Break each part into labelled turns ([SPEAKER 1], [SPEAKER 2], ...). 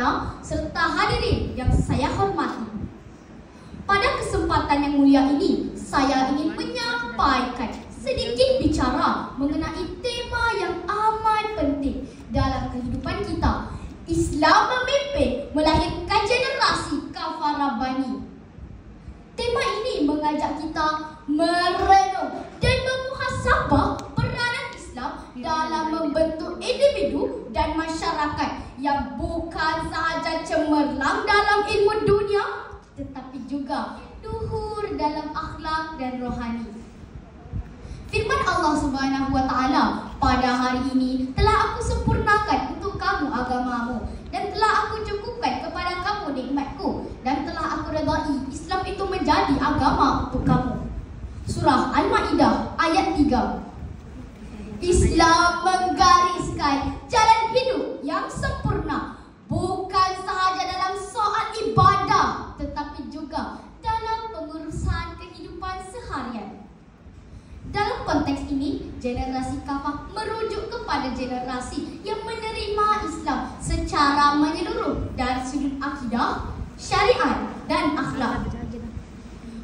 [SPEAKER 1] Sultana serta hadirin yang saya hormati. Pada kesempatan yang mulia ini, saya ingin menyampaikan sedikit bicara mengenai tema yang amat penting dalam kehidupan kita. Islam memimpin melahirkan generasi kafah Rabbani. Tema ini mengajak kita merenung dan memuhasabah peranan Islam dalam membentuk individu dan masyarakat yang bukan sahaja cemerlang dalam ilmu dunia, tetapi juga luhur dalam akhlak dan rohani. Firman Allah Subhanahu wa Ta'ala, pada hari ini telah aku sempurnakan untuk kamu agamamu dan telah aku cukupkan kepada kamu nikmatku dan telah aku redai Islam itu menjadi agama untuk kamu. Surah Al-Ma'idah ayat 3. Islam menggariskan jalan hidup yang sempurna, bukan sahaja dalam soal ibadah, tetapi juga dalam pengurusan kehidupan seharian. Dalam konteks ini, generasi kafah merujuk kepada generasi yang menerima Islam secara menyeluruh dari sudut akidah, syariat dan akhlak.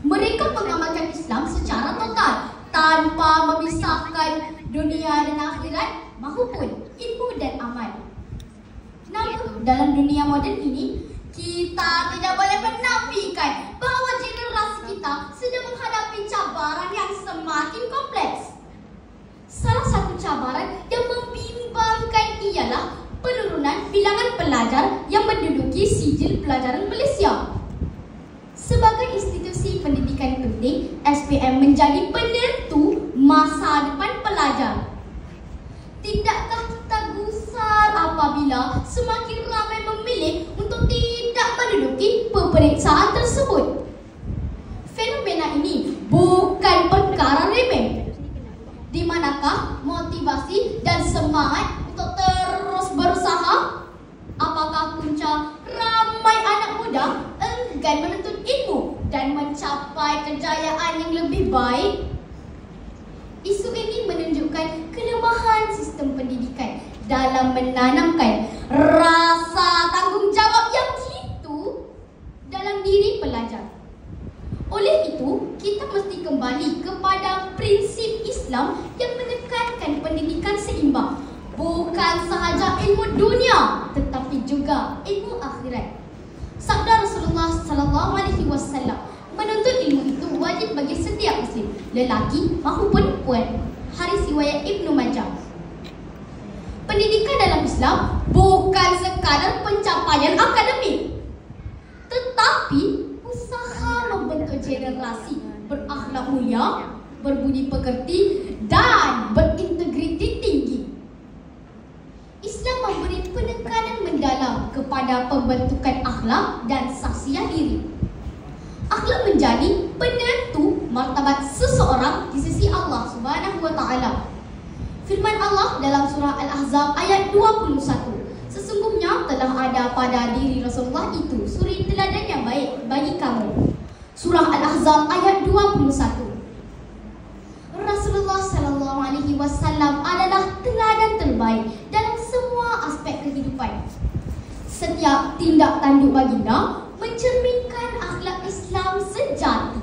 [SPEAKER 1] Mereka mengamalkan Islam secara total tanpa memisahkan dunia dan akhirat maupun ilmu dan amal. Namun dalam dunia moden ini, kita tidak boleh menafikan bahawa generasi kita sedang menghadapi cabaran yang semakin kompleks. Salah satu cabaran yang membimbangkan ialah penurunan bilangan pelajar yang menduduki sijil pelajaran Malaysia. Sebagai institusi pendidikan penting, SPM menjadi penentu masa depan pelajar. Tidakkah kita gusar apabila semakin ramai memilih untuk tidak menduduki peperiksaan tersebut? Fenomena ini bukan perkara remeh. Di manakah motivasi dan semangat untuk terus berusaha? Apakah punca ramai anak muda enggan menuntut ilmu dan mencapai kejayaan yang lebih baik? Isu ini menunjukkan kelemahan sistem pendidikan dalam menanamkan rasa tanggungjawab yang jitu dalam diri pelajar. Oleh itu, kita mesti kembali kepada prinsip Islam yang menekankan pendidikan seimbang, bukan sahaja ilmu dunia tetapi juga ilmu akhirat. Sabda Rasulullah SAW, menuntut ilmu itu wajib bagi setiap muslim, lelaki maupun perempuan. Hadis riwayat Ibnu Majah. Pendidikan dalam Islam bukan sekadar pencapaian akademik, tetapi usaha membentuk generasi berakhlak mulia, berbudi pekerti dan berintegriti tinggi. Islam memberi penekanan mendalam kepada pembentukan akhlak dan sahsiah diri. Akhlak menjadi penentu martabat seseorang di sisi Allah Subhanahu wa Ta'ala. Firman Allah dalam surah Al-Ahzab ayat 21, sesungguhnya telah ada pada diri Rasulullah itu suri teladan yang baik bagi kamu. Surah Al-Ahzab ayat 21. Rasulullah SAW adalah teladan terbaik dalam semua aspek kehidupan. Setiap tindak tanduk baginda mencerminkan akhlak Islam sejati.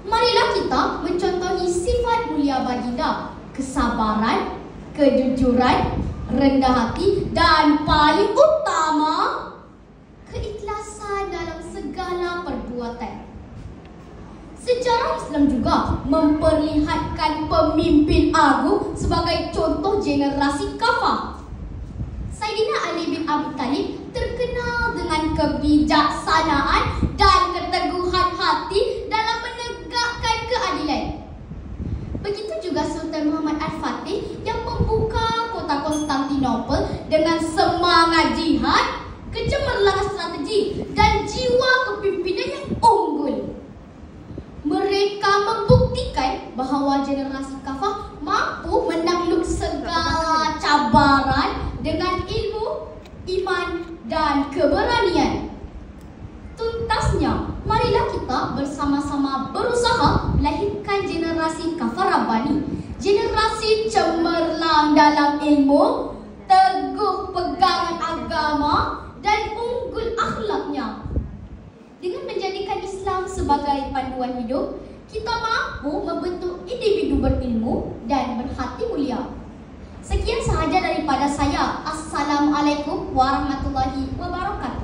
[SPEAKER 1] Marilah kita mencontohi sifat mulia baginda, kesabaran, kejujuran, rendah hati dan paling utama, keikhlasan dalam segala perbuatan. Sejarah Islam juga memperlihatkan pemimpin agung sebagai contoh generasi kafah. Sayyidina Ali bin Abi Thalib terkenal dengan kebijaksanaan dan keteguhan hati dalam menegakkan keadilan. Begitu juga Sultan Muhammad Al-Fatih yang membuka kota Konstantinopel dengan semangat jihad, kecemerlangan strategi dan jiwa kepimpinan yang unggul. Mereka membuktikan bahawa generasi kafah mampu menakluk segala cabaran dengan ilmu, iman dan keberanian. Tuntasnya, marilah kita bersama-sama berusaha melahirkan generasi kafah Rabbani, generasi cemerlang dalam ilmu, teguh pegangan agama dan Islam sebagai panduan hidup, kita mampu membentuk individu berilmu dan berhati mulia. Sekian sahaja daripada saya. Assalamualaikum warahmatullahi wabarakatuh.